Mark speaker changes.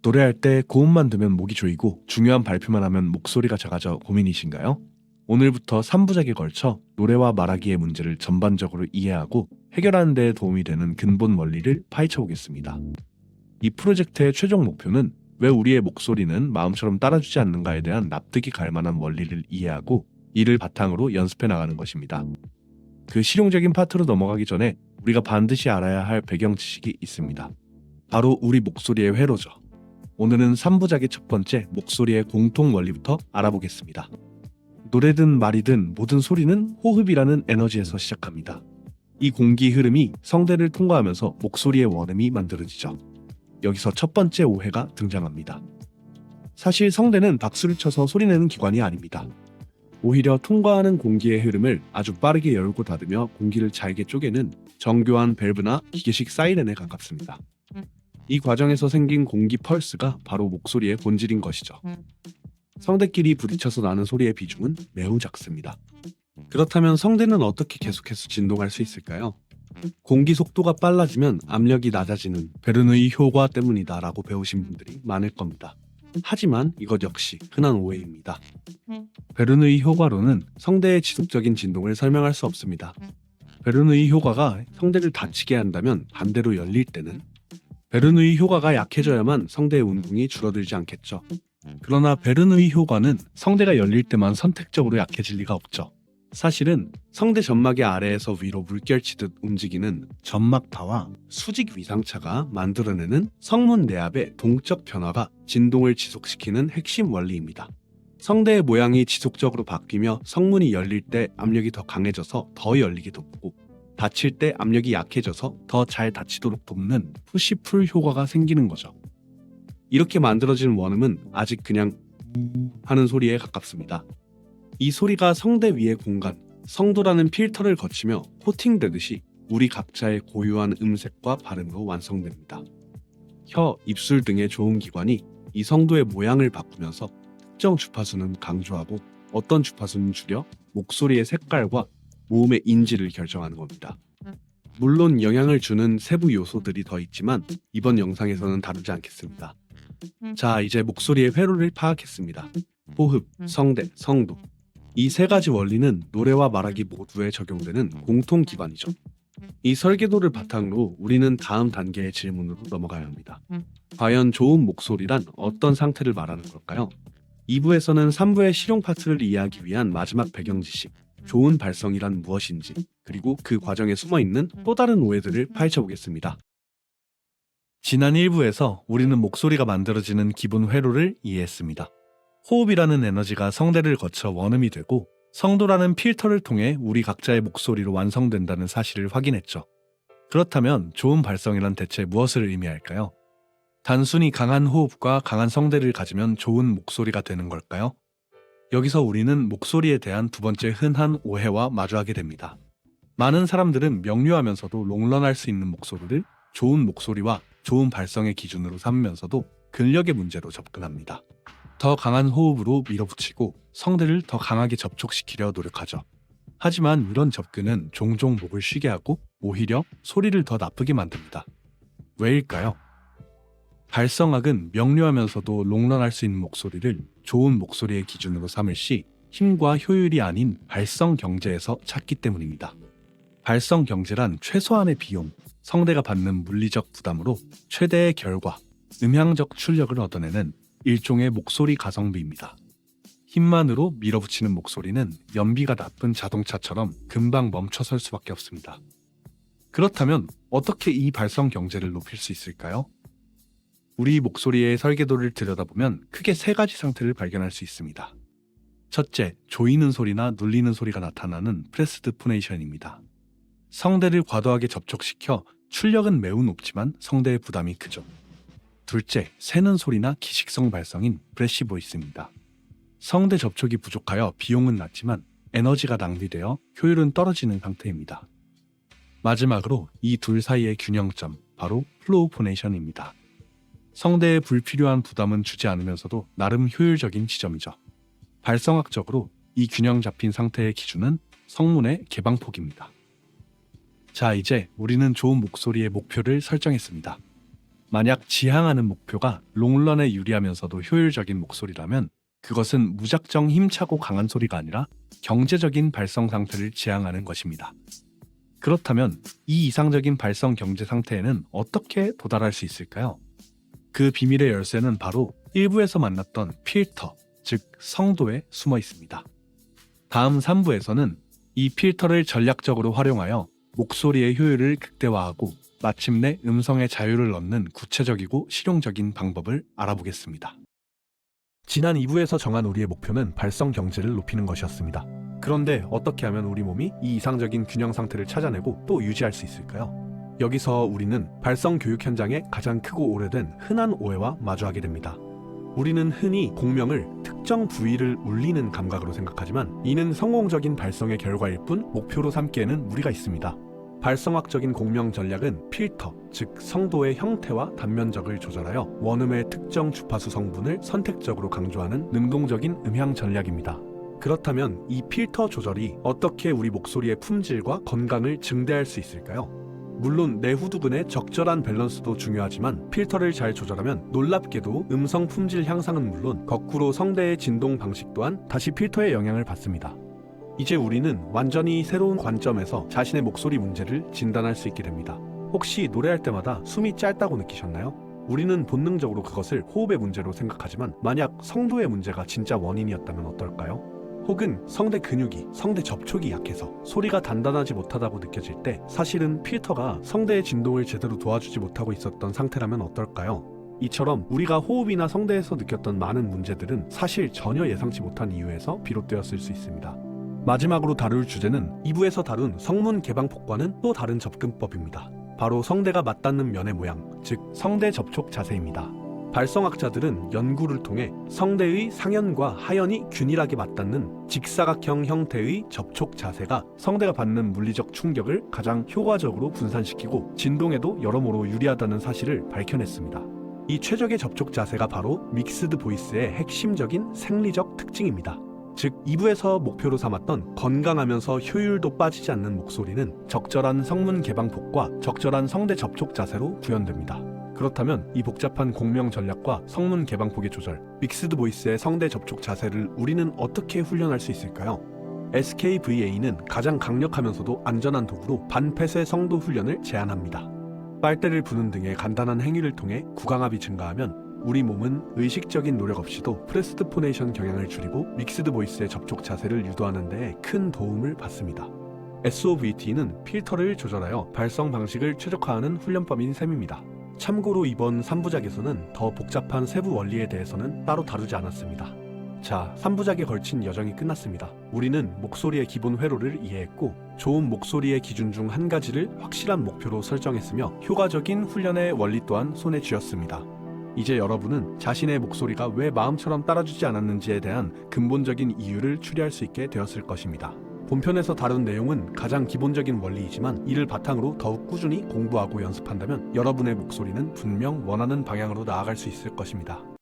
Speaker 1: 노래할 때 고음만 들면 목이 조이고 중요한 발표만 하면 목소리가 작아져 고민이신가요? 오늘부터 3부작에 걸쳐 노래와 말하기의 문제를 전반적으로 이해하고 해결하는 데 도움이 되는 근본 원리를 파헤쳐 보겠습니다. 이 프로젝트의 최종 목표는 왜 우리의 목소리는 마음처럼 따라주지 않는가에 대한 납득이 갈 만한 원리를 이해하고 이를 바탕으로 연습해 나가는 것입니다. 그 실용적인 파트로 넘어가기 전에 우리가 반드시 알아야 할 배경 지식이 있습니다. 바로 우리 목소리의 회로죠. 오늘은 3부작의 첫 번째 목소리의 공통 원리부터 알아보겠습니다. 노래든 말이든 모든 소리는 호흡이라는 에너지에서 시작합니다. 이 공기 흐름이 성대를 통과하면서 목소리의 원음이 만들어지죠. 여기서 첫 번째 오해가 등장합니다. 사실 성대는 박수를 쳐서 소리내는 기관이 아닙니다. 오히려 통과하는 공기의 흐름을 아주 빠르게 열고 닫으며 공기를 잘게 쪼개는 정교한 밸브나 기계식 사이렌에 가깝습니다. 이 과정에서 생긴 공기 펄스가 바로 목소리의 본질인 것이죠. 성대끼리 부딪혀서 나는 소리의 비중은 매우 작습니다. 그렇다면 성대는 어떻게 계속해서 진동할 수 있을까요? 공기 속도가 빨라지면 압력이 낮아지는 베르누이 효과 때문이다라고 배우신 분들이 많을 겁니다. 하지만 이것 역시 흔한 오해입니다. 베르누이 효과로는 성대의 지속적인 진동을 설명할 수 없습니다. 베르누이 효과가 성대를 닫히게 한다면 반대로 열릴 때는 베르누이 효과가 약해져야만 성대의 운동이 줄어들지 않겠죠. 그러나 베르누이 효과는 성대가 열릴 때만 선택적으로 약해질 리가 없죠. 사실은 성대 점막의 아래에서 위로 물결치듯 움직이는 점막파와 수직 위상차가 만들어내는 성문 내압의 동적 변화가 진동을 지속시키는 핵심 원리입니다. 성대의 모양이 지속적으로 바뀌며 성문이 열릴 때 압력이 더 강해져서 더 열리게 돕고 닫힐 때 압력이 약해져서 더 잘 닫히도록 돕는 푸시풀 효과가 생기는 거죠. 이렇게 만들어진 원음은 아직 그냥 하는 소리에 가깝습니다. 이 소리가 성대 위의 공간, 성도라는 필터를 거치며 코팅되듯이 우리 각자의 고유한 음색과 발음으로 완성됩니다. 혀, 입술 등의 좋은 기관이 이 성도의 모양을 바꾸면서 특정 주파수는 강조하고 어떤 주파수는 줄여 목소리의 색깔과 모음의 인지를 결정하는 겁니다. 물론 영향을 주는 세부 요소들이 더 있지만 이번 영상에서는 다루지 않겠습니다. 자, 이제 목소리의 회로를 파악했습니다. 호흡, 성대, 성도. 이 세 가지 원리는 노래와 말하기 모두에 적용되는 공통 기반이죠. 이 설계도를 바탕으로 우리는 다음 단계의 질문으로 넘어가야 합니다. 과연 좋은 목소리란 어떤 상태를 말하는 걸까요? 2부에서는 3부의 실용 파트를 이해하기 위한 마지막 배경 지식, 좋은 발성이란 무엇인지, 그리고 그 과정에 숨어있는 또 다른 오해들을 파헤쳐 보겠습니다. 지난 1부에서 우리는 목소리가 만들어지는 기본 회로를 이해했습니다. 호흡이라는 에너지가 성대를 거쳐 원음이 되고 성도라는 필터를 통해 우리 각자의 목소리로 완성된다는 사실을 확인했죠. 그렇다면 좋은 발성이란 대체 무엇을 의미할까요? 단순히 강한 호흡과 강한 성대를 가지면 좋은 목소리가 되는 걸까요? 여기서 우리는 목소리에 대한 두 번째 흔한 오해와 마주하게 됩니다. 많은 사람들은 명료하면서도 롱런할 수 있는 목소리를 좋은 목소리와 좋은 발성의 기준으로 삼으면서도 근력의 문제로 접근합니다. 더 강한 호흡으로 밀어붙이고 성대를 더 강하게 접촉시키려 노력하죠. 하지만 이런 접근은 종종 목을 쉬게 하고 오히려 소리를 더 나쁘게 만듭니다. 왜일까요? 발성학은 명료하면서도 롱런할 수 있는 목소리를 좋은 목소리의 기준으로 삼을 시 힘과 효율이 아닌 발성 경제에서 찾기 때문입니다. 발성 경제란 최소한의 비용, 성대가 받는 물리적 부담으로 최대의 결과, 음향적 출력을 얻어내는 일종의 목소리 가성비입니다. 힘만으로 밀어붙이는 목소리는 연비가 나쁜 자동차처럼 금방 멈춰설 수밖에 없습니다. 그렇다면 어떻게 이 발성 경제를 높일 수 있을까요? 우리 목소리의 설계도를 들여다보면 크게 세 가지 상태를 발견할 수 있습니다. 첫째, 조이는 소리나 눌리는 소리가 나타나는 프레스드 포네이션입니다. 성대를 과도하게 접촉시켜 출력은 매우 높지만 성대의 부담이 크죠. 둘째, 새는 소리나 기식성 발성인 브래시 보이스입니다. 성대 접촉이 부족하여 비용은 낮지만 에너지가 낭비되어 효율은 떨어지는 상태입니다. 마지막으로 이 둘 사이의 균형점, 바로 플로우 포네이션입니다. 성대에 불필요한 부담은 주지 않으면서도 나름 효율적인 지점이죠. 발성학적으로 이 균형 잡힌 상태의 기준은 성문의 개방폭입니다. 자, 이제 우리는 좋은 목소리의 목표를 설정했습니다. 만약 지향하는 목표가 롱런에 유리하면서도 효율적인 목소리라면 그것은 무작정 힘차고 강한 소리가 아니라 경제적인 발성 상태를 지향하는 것입니다. 그렇다면 이 이상적인 발성 경제 상태에는 어떻게 도달할 수 있을까요? 그 비밀의 열쇠는 바로 일부에서 만났던 필터, 즉 성도에 숨어 있습니다. 다음 3부에서는 이 필터를 전략적으로 활용하여 목소리의 효율을 극대화하고 마침내 음성의 자유를 얻는 구체적이고 실용적인 방법을 알아보겠습니다. 지난 2부에서 정한 우리의 목표는 발성 경제를 높이는 것이었습니다. 그런데 어떻게 하면 우리 몸이 이 이상적인 균형 상태를 찾아내고 또 유지할 수 있을까요? 여기서 우리는 발성 교육 현장에 가장 크고 오래된 흔한 오해와 마주하게 됩니다. 우리는 흔히 공명을 특정 부위를 울리는 감각으로 생각하지만 이는 성공적인 발성의 결과일 뿐 목표로 삼기에는 무리가 있습니다. 발성학적인 공명 전략은 필터, 즉 성도의 형태와 단면적을 조절하여 원음의 특정 주파수 성분을 선택적으로 강조하는 능동적인 음향 전략입니다. 그렇다면 이 필터 조절이 어떻게 우리 목소리의 품질과 건강을 증대할 수 있을까요? 물론 내후두근의 적절한 밸런스도 중요하지만 필터를 잘 조절하면 놀랍게도 음성 품질 향상은 물론 거꾸로 성대의 진동 방식 또한 다시 필터의 영향을 받습니다. 이제 우리는 완전히 새로운 관점에서 자신의 목소리 문제를 진단할 수 있게 됩니다. 혹시 노래할 때마다 숨이 짧다고 느끼셨나요? 우리는 본능적으로 그것을 호흡의 문제로 생각하지만 만약 성도의 문제가 진짜 원인이었다면 어떨까요? 혹은 성대 근육이, 성대 접촉이 약해서 소리가 단단하지 못하다고 느껴질 때 사실은 필터가 성대의 진동을 제대로 도와주지 못하고 있었던 상태라면 어떨까요? 이처럼 우리가 호흡이나 성대에서 느꼈던 많은 문제들은 사실 전혀 예상치 못한 이유에서 비롯되었을 수 있습니다. 마지막으로 다룰 주제는 2부에서 다룬 성문 개방폭과는 또 다른 접근법입니다. 바로 성대가 맞닿는 면의 모양, 즉 성대 접촉 자세입니다. 발성학자들은 연구를 통해 성대의 상현과 하현이 균일하게 맞닿는 직사각형 형태의 접촉 자세가 성대가 받는 물리적 충격을 가장 효과적으로 분산시키고 진동에도 여러모로 유리하다는 사실을 밝혀냈습니다. 이 최적의 접촉 자세가 바로 믹스드 보이스의 핵심적인 생리적 특징입니다. 즉 2부에서 목표로 삼았던 건강하면서 효율도 빠지지 않는 목소리는 적절한 성문 개방폭과 적절한 성대 접촉 자세로 구현됩니다. 그렇다면 이 복잡한 공명 전략과 성문 개방폭의 조절, 믹스드 보이스의 성대 접촉 자세를 우리는 어떻게 훈련할 수 있을까요? SKVA는 가장 강력하면서도 안전한 도구로 반폐쇄 성도 훈련을 제안합니다. 빨대를 부는 등의 간단한 행위를 통해 구강압이 증가하면 우리 몸은 의식적인 노력 없이도 프레스트포네이션 경향을 줄이고 믹스드 보이스의 접촉 자세를 유도하는 데 큰 도움을 받습니다. SOVT는 필터를 조절하여 발성 방식을 최적화하는 훈련법인 셈입니다. 참고로 이번 3부작에서는 더 복잡한 세부 원리에 대해서는 따로 다루지 않았습니다. 자, 3부작에 걸친 여정이 끝났습니다. 우리는 목소리의 기본 회로를 이해했고 좋은 목소리의 기준 중 한 가지를 확실한 목표로 설정했으며 효과적인 훈련의 원리 또한 손에 쥐었습니다. 이제 여러분은 자신의 목소리가 왜 마음처럼 따라주지 않았는지에 대한 근본적인 이유를 추리할 수 있게 되었을 것입니다. 본편에서 다룬 내용은 가장 기본적인 원리이지만 이를 바탕으로 더욱 꾸준히 공부하고 연습한다면 여러분의 목소리는 분명 원하는 방향으로 나아갈 수 있을 것입니다.